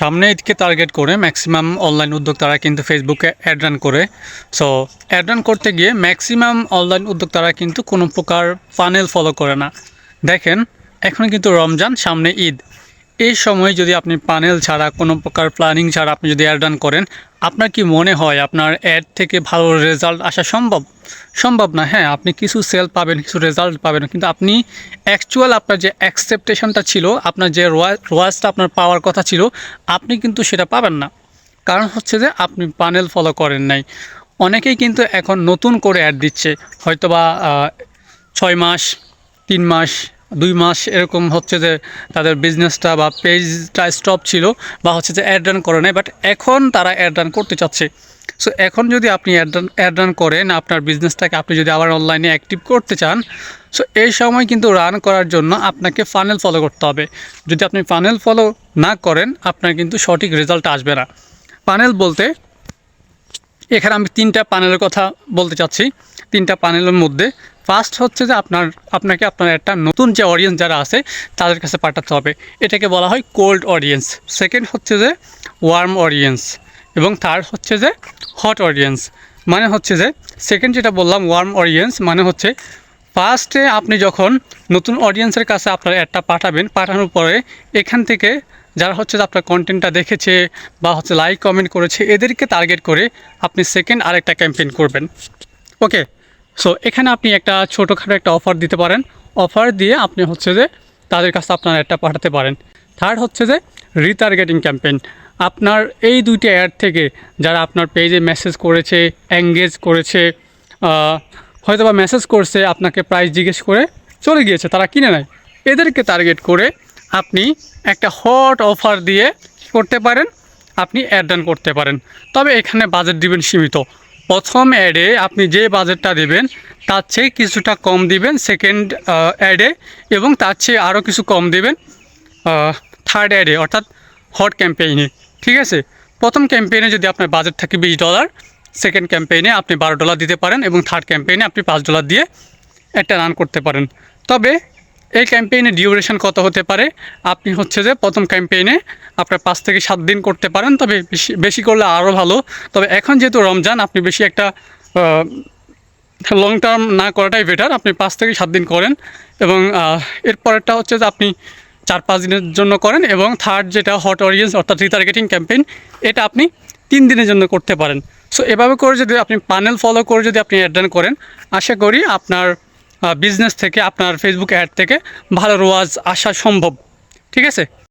সামনে ঈদকে টার্গেট করে ম্যাক্সিমাম অনলাইন উদ্যোক্তারা কিন্তু ফেসবুকে অ্যাড রান করে। সো অ্যাড রান করতে গিয়ে ম্যাক্সিমাম অনলাইন উদ্যোক্তারা কিন্তু কোনো প্রকার ফানেল ফলো করে না। দেখেন, এখন কিন্তু রমজান, সামনে ঈদ। এই সময় যদি আপনি পানেল ছাড়া, কোনো প্রকার প্ল্যানিং ছাড়া আপনি যদি অ্যাড রান করেন, আপনার কি মনে হয় আপনার অ্যাড থেকে ভালো রেজাল্ট আসা সম্ভব? সম্ভব না। হ্যাঁ, আপনি কিছু সেল পাবেন, কিছু রেজাল্ট পাবেন, কিন্তু আপনি অ্যাকচুয়াল আপনার যে অ্যাকসেপ্টেশনটা ছিল, আপনার যে রোয়াজটা আপনার পাওয়ার কথা ছিল, আপনি কিন্তু সেটা পাবেন না। কারণ হচ্ছে যে আপনি পানেল ফলো করেন নাই। অনেকেই কিন্তু এখন নতুন করে অ্যাড দিচ্ছে, হয়তোবা 6 মাস, 3 মাস, 2 মাস এরকম হচ্ছে যে তাদের বিজনেসটা বা পেজটা স্টপ ছিল, বা হচ্ছে যে অ্যাড রান করে নেয়, বাট এখন তারা অ্যাড রান করতে চাচ্ছে। সো এখন যদি আপনি অ্যাড রান করেন, আপনার বিজনেসটাকে আপনি যদি আবার অনলাইনে অ্যাক্টিভ করতে চান, সো এই সময় কিন্তু রান করার জন্য আপনাকে ফানেল ফলো করতে হবে। যদি আপনি ফানেল ফলো না করেন, আপনার কিন্তু সঠিক রেজাল্ট আসবে না। ফানেল বলতে এখানে আমি 3টা প্যানেলের কথা বলতে চাচ্ছি। 3টা প্যানেলের মধ্যে ফার্স্ট হচ্ছে যে আপনাকে আপনার একটা নতুন যে অডিয়েন্স যারা আছে তাদের কাছে পাঠাতে হবে, এটাকে বলা হয় কোল্ড অডিয়েন্স। সেকেন্ড হচ্ছে যে ওয়ার্ম অডিয়েন্স, এবং থার্ড হচ্ছে যে হট অডিয়েন্স। মানে হচ্ছে যে সেকেন্ড যেটা বললাম, ওয়ার্ম অডিয়েন্স, মানে হচ্ছে ফার্স্টে আপনি যখন নতুন অডিয়েন্সের কাছে আপনার অ্যাডটা পাঠানোর পরে এখান থেকে যারা হচ্ছে যে আপনার কন্টেন্টটা দেখেছে বা হচ্ছে লাইক কমেন্ট করেছে, এদেরকে টার্গেট করে আপনি সেকেন্ড আরেকটা ক্যাম্পেইন করবেন। ওকে, সো এখানে আপনি একটা ছোটোখাটো একটা অফার দিতে পারেন। অফার দিয়ে আপনি হচ্ছে যে তাদের কাছে আপনার অ্যাডটা পাঠাতে পারেন। থার্ড হচ্ছে যে রিটার্গেটিং ক্যাম্পেইন। আপনার এই দুইটি অ্যাড থেকে যারা আপনার পেজে মেসেজ করেছে, এঙ্গেজ করেছে, হয়তো বা মেসেজ করছে, আপনাকে প্রাইস জিজ্ঞেস করে চলে গিয়েছে, তারা কিনে নেয়, এদেরকে টার্গেট করে আপনি একটা হট অফার দিয়ে করতে পারেন, আপনি অ্যাড রান করতে পারেন। তবে এখানে বাজেট দিবেন সীমিত। প্রথম অ্যাডে আপনি যে বাজেটটা দেবেন তার চেয়ে কিছুটা কম দিবেন সেকেন্ড অ্যাডে, এবং তার চেয়ে আরও কিছু কম দেবেন থার্ড অ্যাডে, অর্থাৎ হট ক্যাম্পেইনে। ঠিক আছে, প্রথম ক্যাম্পেইনে যদি আপনার বাজেট থাকে $20, সেকেন্ড ক্যাম্পেইনে আপনি $12 দিতে পারেন, এবং থার্ড ক্যাম্পেইনে আপনি $5 দিয়ে একটা রান করতে পারেন। তবে এই ক্যাম্পেইনের ডিউরেশন কত হতে পারে? আপনি হচ্ছে যে প্রথম ক্যাম্পেইনে আপনার 5 থেকে 7 দিন করতে পারেন, তবে বেশি করলে আরও ভালো। তবে এখন যেহেতু রমজান, আপনি বেশি একটা লং টার্ম না করাটাই বেটার। আপনি 5 থেকে 7 দিন করেন, এবং এরপরেরটা হচ্ছে যে আপনি 4-5 দিনের জন্য করেন, এবং থার্ড যেটা হট অডিয়েন্স অর্থাৎ রিটার্গেটিং ক্যাম্পেইন, এটা আপনি 3 দিনের জন্য করতে পারেন। সো এভাবে করে যদি আপনি প্যানেল ফলো করে যদি আপনি অ্যাড রান করেন, আশা করি আপনার বিজনেস থেকে, আপনার ফেসবুক অ্যাড থেকে ভালো রোয়াজ আসা সম্ভব। ঠিক আছে।